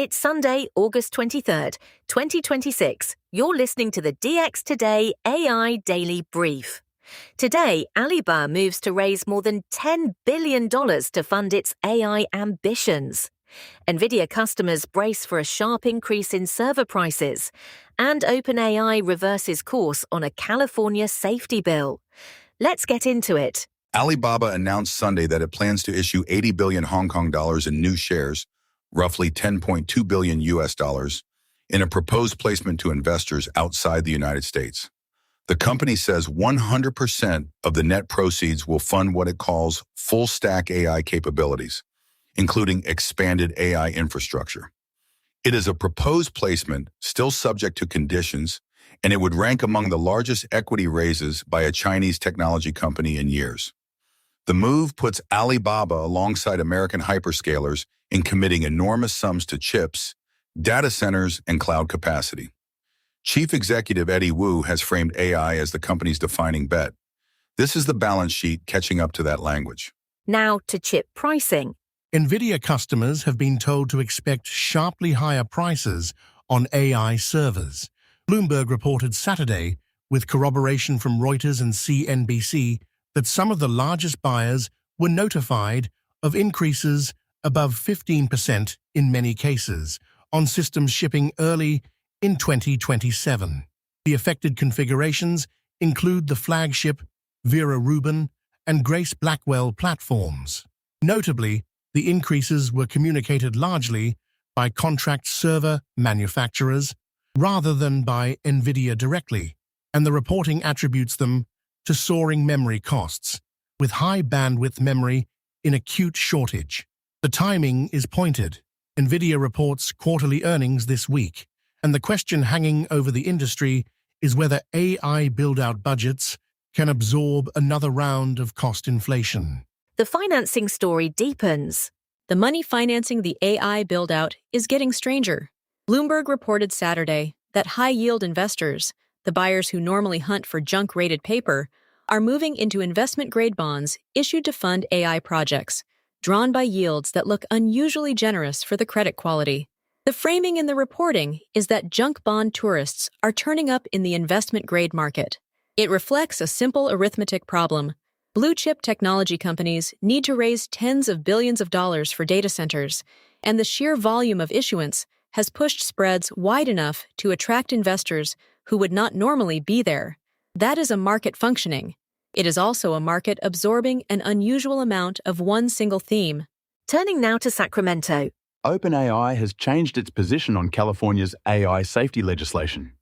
It's Sunday, August 23rd, 2026. You're listening to the DX Today AI Daily Brief. Today, Alibaba moves to raise more than $10 billion to fund its AI ambitions. Nvidia customers brace for a sharp increase in server prices. And OpenAI reverses course on a California safety bill. Let's get into it. Alibaba announced Sunday that it plans to issue 80 billion Hong Kong dollars in new shares, roughly 10.2 billion US dollars, in a proposed placement to investors outside the United States. The company says 100% of the net proceeds will fund what it calls full-stack AI capabilities, including expanded AI infrastructure. It is a proposed placement, still subject to conditions, and it would rank among the largest equity raises by a Chinese technology company in years. The move puts Alibaba alongside American hyperscalers in committing enormous sums to chips, data centers, and cloud capacity. Chief Executive Eddie Wu has framed AI as the company's defining bet. This is the balance sheet catching up to that language. Now to chip pricing. Nvidia customers have been told to expect sharply higher prices on AI servers. Bloomberg reported Saturday, with corroboration from Reuters and CNBC, that some of the largest buyers were notified of increases above 15% in many cases on systems shipping early in 2027. The affected configurations include the flagship Vera Rubin and Grace Blackwell platforms. Notably, the increases were communicated largely by contract server manufacturers rather than by Nvidia directly, and the reporting attributes them to soaring memory costs, with high bandwidth memory in acute shortage. The timing is pointed. Nvidia reports quarterly earnings this week, and the question hanging over the industry is whether AI build-out budgets can absorb another round of cost inflation. The financing story deepens. The money financing the AI build-out is getting stranger. Bloomberg reported Saturday that high-yield investors, the buyers who normally hunt for junk-rated paper, are moving into investment-grade bonds issued to fund AI projects, drawn by yields that look unusually generous for the credit quality. The framing in the reporting is that junk bond tourists are turning up in the investment-grade market. It reflects a simple arithmetic problem. Blue-chip technology companies need to raise tens of billions of dollars for data centers, and the sheer volume of issuance has pushed spreads wide enough to attract investors who would not normally be there. That is a market functioning. It is also a market absorbing an unusual amount of one single theme. Turning now to Sacramento. OpenAI has changed its position on California's AI safety legislation.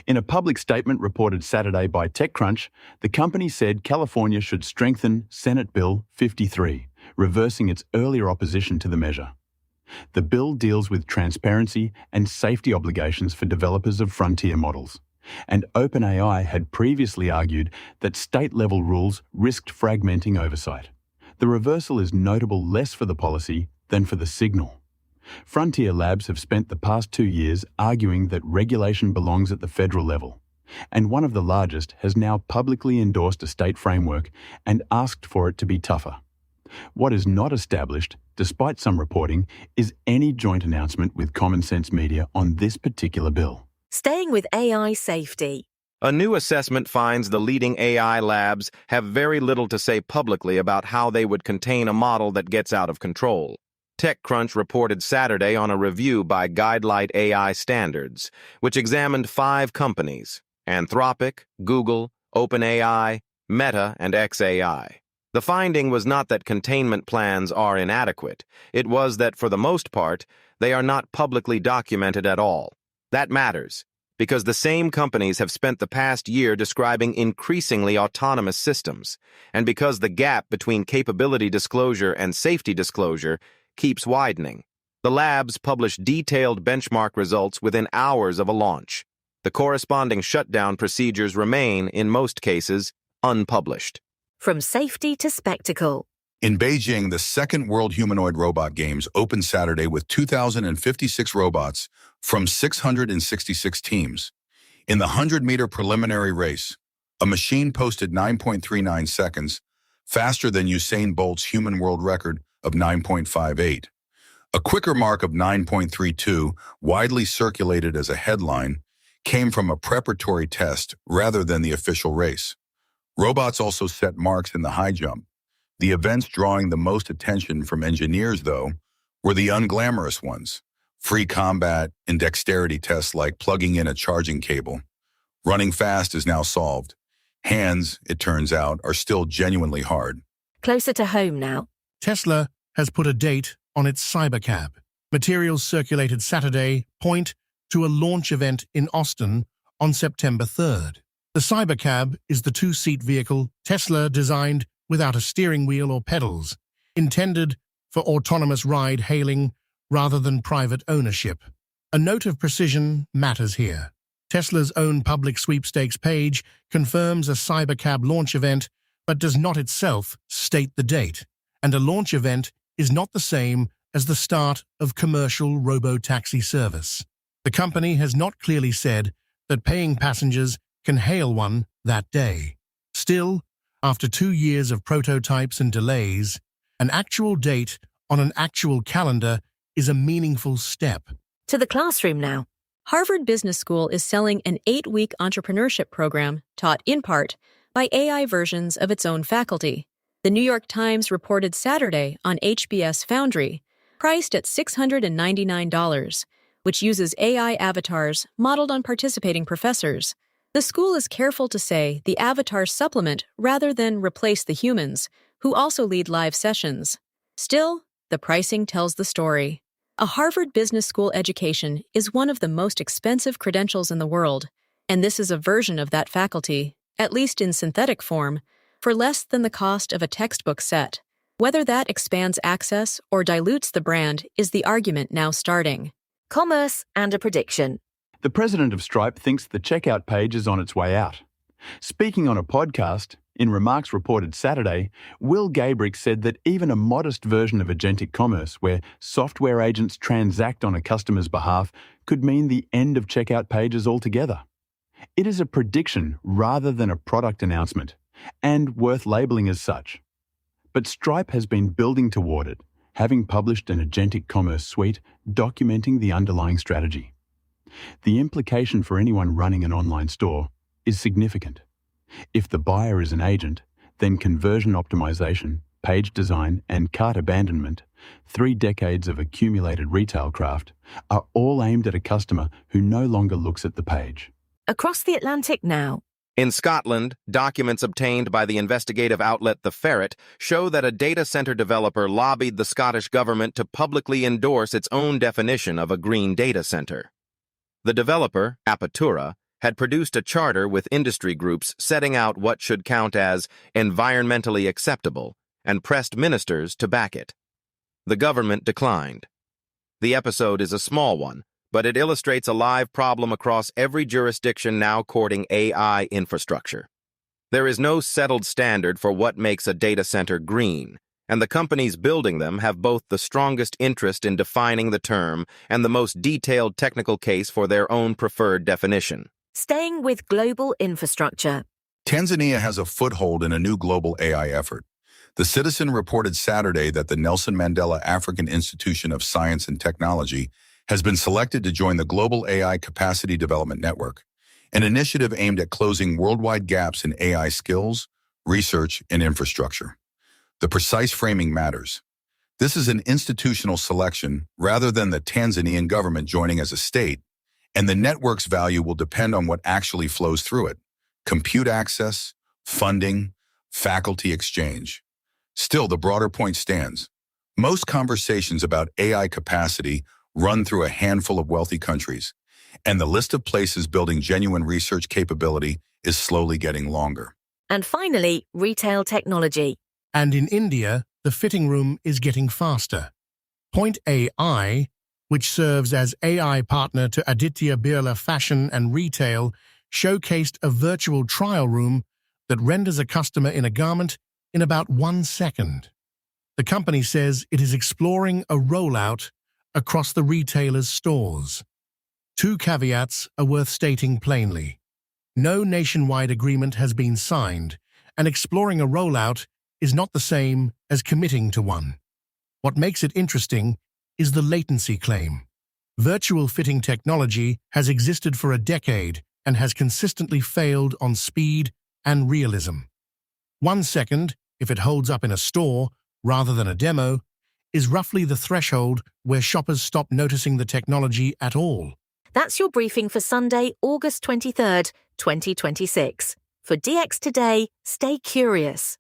In a public statement reported Saturday by TechCrunch, the company said California should strengthen Senate Bill 53, reversing its earlier opposition to the measure. The bill deals with transparency and safety obligations for developers of frontier models, and OpenAI had previously argued that state-level rules risked fragmenting oversight. The reversal is notable less for the policy than for the signal. Frontier Labs have spent the past 2 years arguing that regulation belongs at the federal level, and one of the largest has now publicly endorsed a state framework and asked for it to be tougher. What is not established, despite some reporting, is any joint announcement with Common Sense Media on this particular bill. Staying with AI safety. A new assessment finds the leading AI labs have very little to say publicly about how they would contain a model that gets out of control. TechCrunch reported Saturday on a review by Guidelight AI Standards, which examined 5 companies: Anthropic, Google, OpenAI, Meta, and xAI. The finding was not that containment plans are inadequate. It was that, for the most part, they are not publicly documented at all. That matters, because the same companies have spent the past year describing increasingly autonomous systems, and because the gap between capability disclosure and safety disclosure keeps widening. The labs publish detailed benchmark results within hours of a launch. The corresponding shutdown procedures remain, in most cases, unpublished. From safety to spectacle. In Beijing, the second World Humanoid Robot Games opened Saturday with 2,056 robots from 666 teams. In the 100-meter preliminary race, a machine posted 9.39 seconds, faster than Usain Bolt's human world record of 9.58. A quicker mark of 9.32, widely circulated as a headline, came from a preparatory test rather than the official race. Robots also set marks in the high jump. The events drawing the most attention from engineers, though, were the unglamorous ones. Free combat and dexterity tests like plugging in a charging cable. Running fast is now solved. Hands, it turns out, are still genuinely hard. Closer to home now. Tesla has put a date on its Cybercab. Materials circulated Saturday point to a launch event in Austin on September 3rd. The Cybercab is the two-seat vehicle Tesla designed without a steering wheel or pedals, intended for autonomous ride-hailing rather than private ownership. A note of precision matters here. Tesla's own public sweepstakes page confirms a Cybercab launch event, but does not itself state the date. And a launch event is not the same as the start of commercial robo-taxi service. The company has not clearly said that paying passengers can hail one that day. Still, after 2 years of prototypes and delays, an actual date on an actual calendar is a meaningful step. To the classroom now. Harvard Business School is selling an 8-week entrepreneurship program taught in part by AI versions of its own faculty. The New York Times reported Saturday on HBS Foundry, priced at $699, which uses AI avatars modeled on participating professors. The school is careful to say the avatars supplement rather than replace the humans, who also lead live sessions. Still, the pricing tells the story. A Harvard Business School education is one of the most expensive credentials in the world, and this is a version of that faculty, at least in synthetic form, for less than the cost of a textbook set. Whether that expands access or dilutes the brand is the argument now starting. Commerce and a prediction. The president of Stripe thinks the checkout page is on its way out. Speaking on a podcast, in remarks reported Saturday, Will Gabrick said that even a modest version of agentic commerce, where software agents transact on a customer's behalf, could mean the end of checkout pages altogether. It is a prediction rather than a product announcement, and worth labeling as such. But Stripe has been building toward it, having published an agentic commerce suite documenting the underlying strategy. The implication for anyone running an online store is significant. If the buyer is an agent, then conversion optimization, page design, and cart abandonment, 3 decades of accumulated retail craft, are all aimed at a customer who no longer looks at the page. Across the Atlantic now. In Scotland, documents obtained by the investigative outlet The Ferret show that a data center developer lobbied the Scottish government to publicly endorse its own definition of a green data center. The developer, Apatura, had produced a charter with industry groups setting out what should count as environmentally acceptable and pressed ministers to back it. The government declined. The episode is a small one, but it illustrates a live problem across every jurisdiction now courting AI infrastructure. There is no settled standard for what makes a data center green, and the companies building them have both the strongest interest in defining the term and the most detailed technical case for their own preferred definition. Staying with global infrastructure. Tanzania has a foothold in a new global AI effort. The Citizen reported Saturday that the Nelson Mandela African Institution of Science and Technology has been selected to join the Global AI Capacity Development Network, an initiative aimed at closing worldwide gaps in AI skills, research, and infrastructure. The precise framing matters. This is an institutional selection rather than the Tanzanian government joining as a state, and the network's value will depend on what actually flows through it: compute access, funding, faculty exchange. Still, the broader point stands. Most conversations about AI capacity run through a handful of wealthy countries, and the list of places building genuine research capability is slowly getting longer. And finally, retail technology. And in India, the fitting room is getting faster. PointAI, which serves as AI partner to Aditya Birla Fashion and Retail, showcased a virtual trial room that renders a customer in a garment in about 1 second. The company says it is exploring a rollout across the retailer's stores. 2 caveats are worth stating plainly. No nationwide agreement has been signed, and exploring a rollout is not the same as committing to one. What makes it interesting is the latency claim. Virtual fitting technology has existed for a decade and has consistently failed on speed and realism. 1 second, if it holds up in a store rather than a demo, is roughly the threshold where shoppers stop noticing the technology at all. That's your briefing for Sunday, August 23rd, 2026. For DX Today, stay curious.